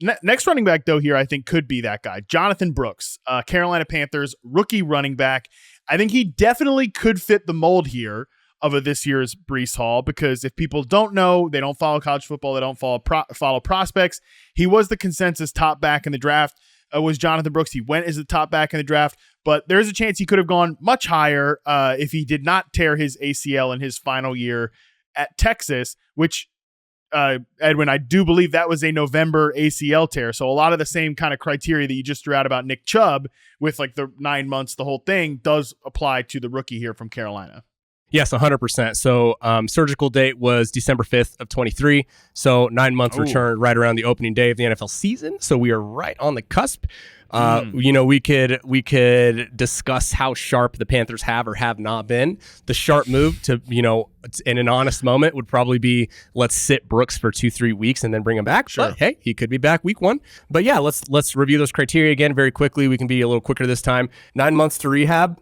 Next running back, though, here I think could be that guy. Jonathon Brooks, Carolina Panthers, rookie running back. I think he definitely could fit the mold here of this year's Breece Hall, because if people don't know, they don't follow college football, they don't follow prospects. He was the consensus top back in the draft. Was Jonathon Brooks. He went as the top back in the draft, but there's a chance he could have gone much higher if he did not tear his ACL in his final year at Texas, which, Edwin, I do believe that was a November ACL tear. So a lot of the same kind of criteria that you just threw out about Nick Chubb with like the 9 months, the whole thing does apply to the rookie here from Carolina. Yes, 100%. So surgical date was December 5th of 23. So 9 months return right around the opening day of the NFL season. So we are right on the cusp. We could discuss how sharp the Panthers have or have not been. The sharp move to, in an honest moment would probably be, let's sit Brooks for 2-3 weeks and then bring him back. Sure. But, hey, he could be back week 1. But yeah, let's review those criteria again very quickly. We can be a little quicker this time. 9 months to rehab.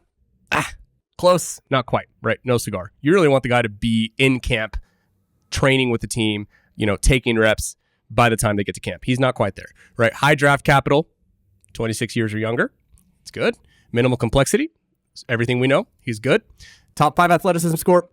Close, not quite, right? No cigar. You really want the guy to be in camp, training with the team, taking reps by the time they get to camp. He's not quite there, right? High draft capital, 26 years or younger. It's good. Minimal complexity. Everything we know. He's good. Top 5 athleticism score.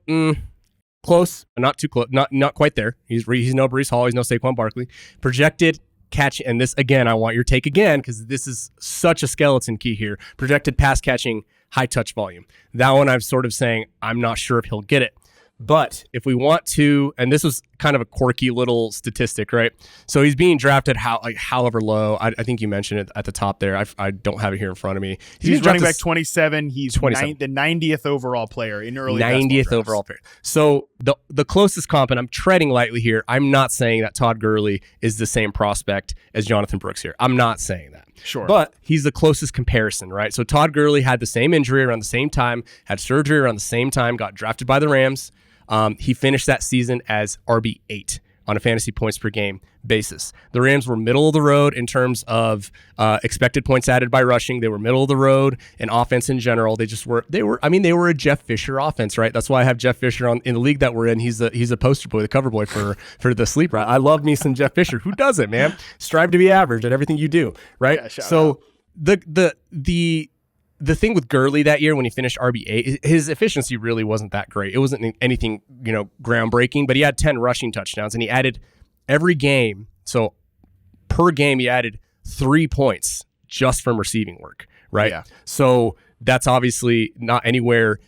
Close, not too close. Not quite there. He's no Breece Hall. He's no Saquon Barkley. Projected catch, and this again, I want your take again because this is such a skeleton key here. Projected pass catching, high touch volume. That one I'm sort of saying I'm not sure if he'll get it. But if we want to, and this was kind of a quirky little statistic, right? So he's being drafted however low. I think you mentioned it at the top there. I don't have it here in front of me. He's running back 27. He's 27. The 90th overall player in early 90th overall player. So the closest comp, and I'm treading lightly here, I'm not saying that Todd Gurley is the same prospect as Jonathon Brooks here. I'm not saying that. Sure. But he's the closest comparison, right? So Todd Gurley had the same injury around the same time, had surgery around the same time, got drafted by the Rams. He finished that season as RB8 on a fantasy points per game basis. The Rams were middle of the road in terms of expected points added by rushing. They were middle of the road in offense in general. They were a Jeff Fisher offense, right? That's why I have Jeff Fisher in the league that we're in. He's a poster boy, the cover boy for the sleeper. I love me some Jeff Fisher. Who doesn't, man? Strive to be average at everything you do, right? Yeah, so the thing with Gurley that year when he finished RB8, his efficiency really wasn't that great. It wasn't anything, groundbreaking, but he had 10 rushing touchdowns and he added every game. So per game, he added 3 points just from receiving work, right? Yeah. So that's obviously not anywhere.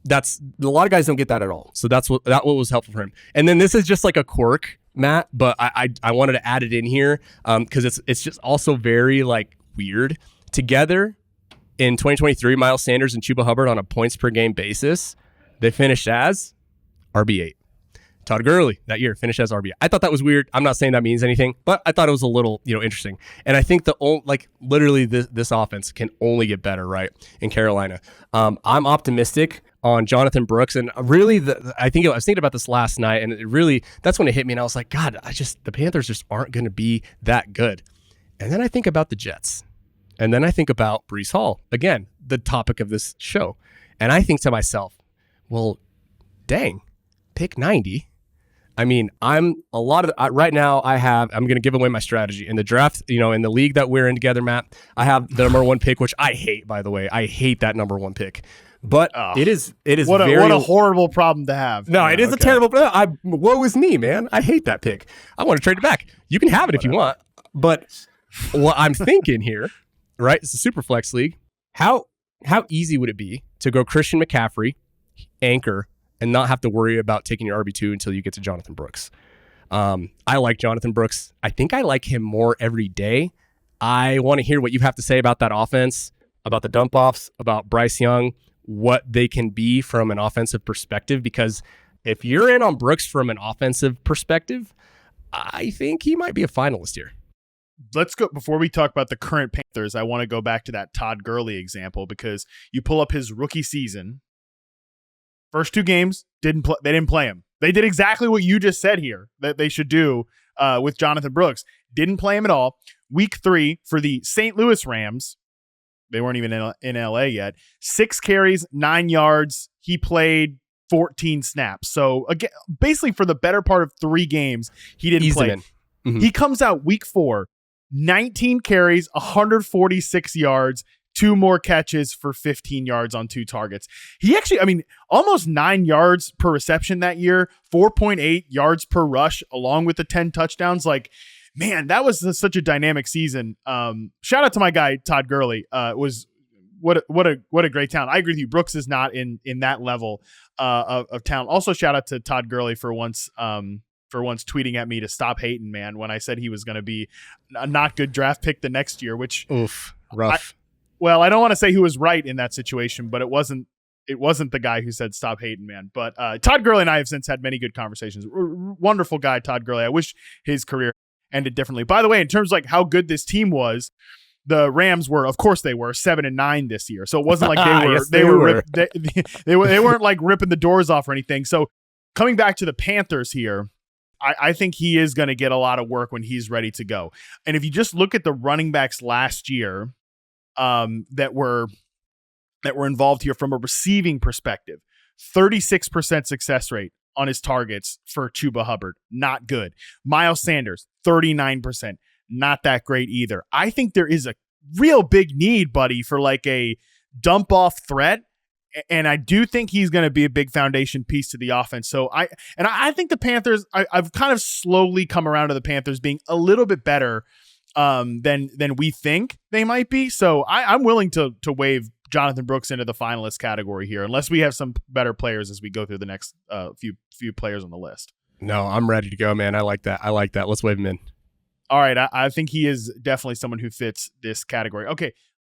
That's a lot of guys don't get that at all. So that was helpful for him. And then this is just like a quirk, Matt, but I wanted to add it in here because it's just also very weird. Together, in 2023, Miles Sanders and Chuba Hubbard on a points per game basis, they finished as RB8. Todd Gurley that year finished as RB8. I thought that was weird. I'm not saying that means anything, but I thought it was a little, interesting. And I think literally this offense can only get better, right, in Carolina. I'm optimistic on Jonathon Brooks, and really, I was thinking about this last night, and that's when it hit me, and I was like, God, the Panthers just aren't going to be that good. And then I think about the Jets. And then I think about Breece Hall, again, the topic of this show. And I think to myself, well, dang, pick 90. I mean, right now I'm going to give away my strategy. In the draft, in the league that we're in together, Matt, I have the number 1 pick, which I hate, by the way. I hate that number 1 pick. But it is what a horrible problem to have. No, it is a terrible problem. Woe is me, man. I hate that pick. I want to trade it back. You can have it if you want. But what I'm thinking here, right? It's a super flex league. How easy would it be to go Christian McCaffrey, anchor, and not have to worry about taking your RB2 until you get to Jonathon Brooks? I like Jonathon Brooks. I think I like him more every day. I want to hear what you have to say about that offense, about the dump offs, about Bryce Young, what they can be from an offensive perspective. Because if you're in on Brooks from an offensive perspective, I think he might be a finalist here. Let's go, before we talk about the current Panthers, I want to go back to that Todd Gurley example, because you pull up his rookie season. First 2 games, they didn't play him. They did exactly what you just said here that they should do with Jonathon Brooks. Didn't play him at all. Week 3 for the St. Louis Rams, they weren't even in LA yet. 6 carries, 9 yards. He played 14 snaps. So again, basically for the better part of 3 games, he didn't play. Mm-hmm. He comes out week 4. 19 carries, 146 yards, 2 more catches for 15 yards on 2 targets. He actually, almost 9 yards per reception that year, 4.8 yards per rush, along with the 10 touchdowns. Like, man, that was such a dynamic season. Shout out to my guy, Todd Gurley. What a great talent. I agree with you. Brooks is not in that level of talent. Also, shout out to Todd Gurley for once tweeting at me to stop hating, man, when I said he was going to be a not good draft pick the next year, which rough. I don't want to say who was right in that situation, but it wasn't the guy who said stop hating, man. But Todd Gurley and I have since had many good conversations. Wonderful guy, Todd Gurley. I wish his career ended differently. By the way, in terms of like how good this team was, the Rams were, of course, they were 7-9 this year. So it wasn't like they weren't like ripping the doors off or anything. So coming back to the Panthers here, I think he is going to get a lot of work when he's ready to go. And if you just look at the running backs last year that were involved here from a receiving perspective, 36% success rate on his targets for Chuba Hubbard. Not good. Miles Sanders, 39%. Not that great either. I think there is a real big need, buddy, for like a dump off threat. And I do think he's going to be a big foundation piece to the offense. So I think the Panthers, I've kind of slowly come around to the Panthers being a little bit better than we think they might be. So I'm willing to wave Jonathon Brooks into the finalist category here, unless we have some better players as we go through the next few players on the list. No, I'm ready to go, man. I like that. Let's wave him in. All right. I think he is definitely someone who fits this category. Okay.